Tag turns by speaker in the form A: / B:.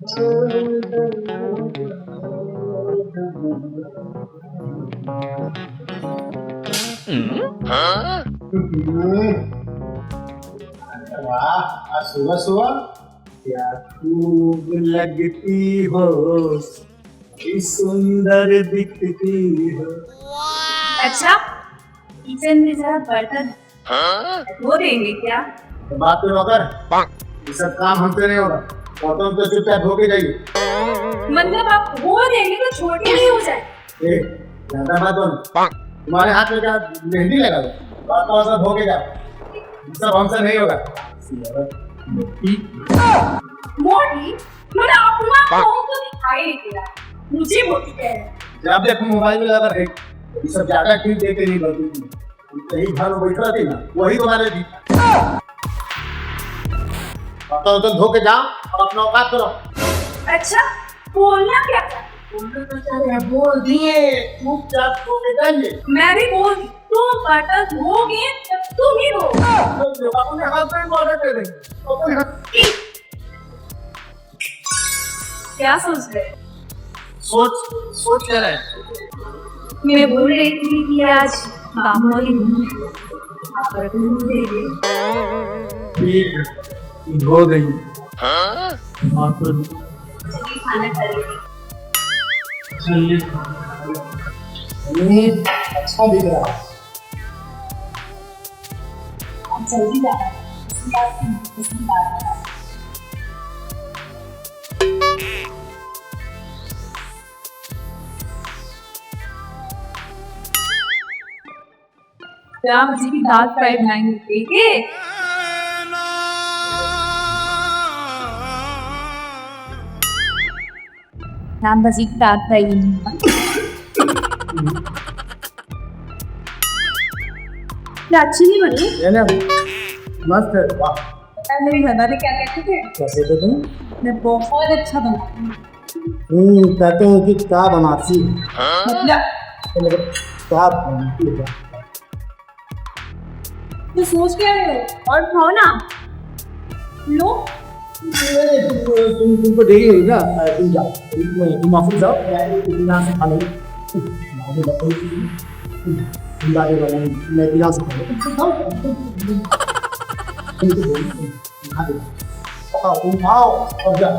A: वाह, आज सुबह सुबह क्या खूब लगती हो, बड़ी सुंदर दिखती हो।
B: अच्छा, किचन में जरा बर्तन धो देंगे क्या?
A: तो बात तो नौकर, ये सब काम हमसे नहीं होगा। बर्तन तो चुपचाप धो के जाइए।
B: मतलब आप धो देंगे तो छोटी नहीं हो जाए?
A: ए, ज्यादा बात बोल। तुम्हारे हाथ में क्या मेहंदी लगा दो? बर्तन धो के जाओ, ये सब हमसे नहीं होगा।
B: मोटी, मैंने अपना कहूँ तो दिखाई नहीं दिया। मुझे मोटी कह रहे हैं।
A: जब देखो मोबाइल में लगा रहे, ये सब ज्यादा क्यों देते नहीं बोलती थी। कहीं घर में बैठ रही ना, वही तुम्हारे थी। बर्तन तो धो के जाओ और अपना औकात करो।
B: अच्छा, बोलना क्या था?
A: बोल दिए, चुपचाप धो के जाइए।
B: मैं भी बोल दी, तुम बर्तन धोगे तब तुम ही धो।
A: अपने हाथ में ऑर्डर दे देंगे।
B: क्या सोच रहे?
A: सोच क्या रहे?
B: मैं बोल रही थी कि आज काम वाली बर्तन धोएंगे।
A: ठीक हो गई।
B: चलिए खाना करेंगे।
A: अच्छा दिख रहा है।
B: जल्दी जाना। राम जी की दाल फ्राई बनाएंगे, ठीक है? राम जी की दाल फ्राई क्या अच्छी नहीं बनी?
A: ये ना मस्त है। वाह,
B: मेरी घरवाले क्या कहते थे?
A: कैसे थे तुम?
B: मैं बहुत अच्छा बनाती हूँ।
A: कहते हैं कि क्या बनाती
B: मतलब
A: क्या बनाती है?
B: तो सोच क्या रहे हो? और खाओ ना। लो।
A: तुमको देगी ना, तुम जाओ, तुम ऑफिस जाओ, तुम यहाँ से खा लो। मैं यहाँ से खा लो। तुम खाओ और जाओ।